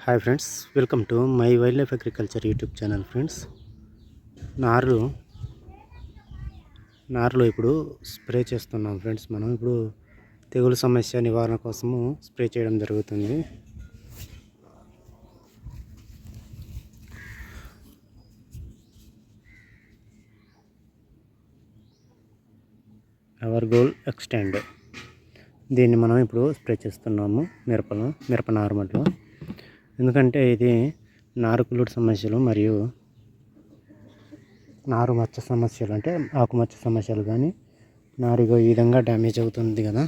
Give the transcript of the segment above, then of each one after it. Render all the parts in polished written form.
Hi friends, welcome to my wild life agriculture YouTube channel. Friends, నారులో ఇప్పుడు spray చేస్తున్నాం. Friends, మనం ఇప్పుడు తెగులు సమస్య నివారణ కోసము స్ప్రే చేయడం జరుగుతుంది. అవర్ గోల్ ఎక్స్టెండ్, దీన్ని మనం ఇప్పుడు స్ప్రే చేస్తున్నాము మిరప నారుమట్లో. ఎందుకంటే ఇది నారుకులుడు సమస్యలు మరియు నారు మచ్చ సమస్యలు, అంటే ఆకుమచ్చ సమస్యలు కానీ నారుగా ఈ విధంగా డ్యామేజ్ అవుతుంది కదా,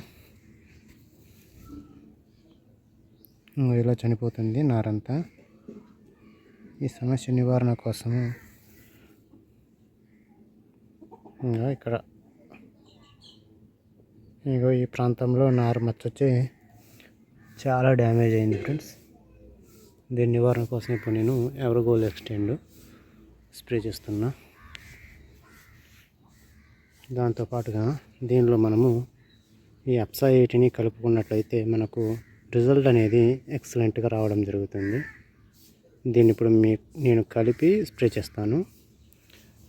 ఇలా చనిపోతుంది నారంతా. ఈ సమస్య నివారణ కోసము ఇక్కడ ఈ ప్రాంతంలో నారు మచ్చ వచ్చి చాలా డ్యామేజ్ అయింది. ఫ్రెండ్స్, దీని నివారణ కోసం ఇప్పుడు నేను ఎవర్ గోల్ ఎక్స్టెండ్ స్ప్రే చేస్తున్నా. దాంతోపాటుగా దీనిలో మనము ఈ అప్సా 80ని కలుపుకున్నట్లయితే మనకు రిజల్ట్ అనేది ఎక్సలెంట్గా రావడం జరుగుతుంది. దీన్ని ఇప్పుడు నేను కలిపి స్ప్రే చేస్తాను.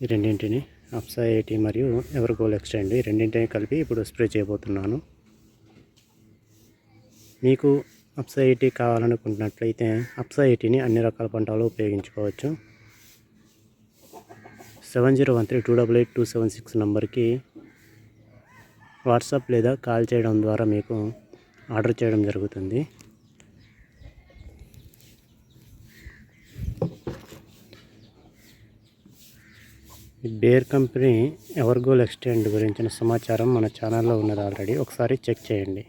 ఈ రెండింటిని, అప్సా 80 మరియు ఎవర్ గోల్ ఎక్స్టెండ్, ఈ రెండింటిని కలిపి ఇప్పుడు స్ప్రే చేయబోతున్నాను. మీకు అప్సా 80 కావాలనుకుంటున్నట్లయితే అప్సా 80ని అన్ని రకాల పంటలు ఉపయోగించుకోవచ్చు. 7013288276 నంబర్కి వాట్సాప్ లేదా కాల్ చేయడం ద్వారా మీకు ఆర్డర్ చేయడం జరుగుతుంది. ఈ bear company ever goal extend గురించిన సమాచారం మన ఛానల్లో ఉన్నది ఆల్రెడీ, ఒకసారి చెక్ చేయండి.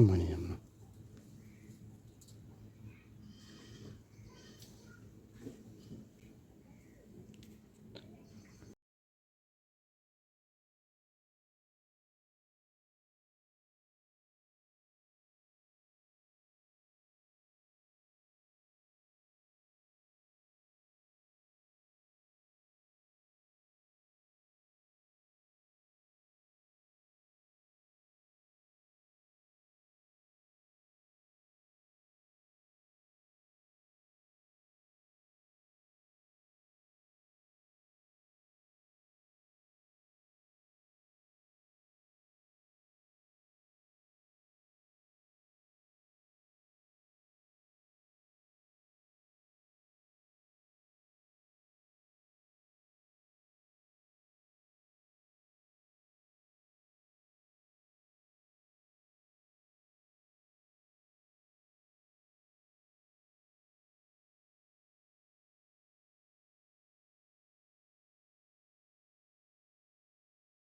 Money.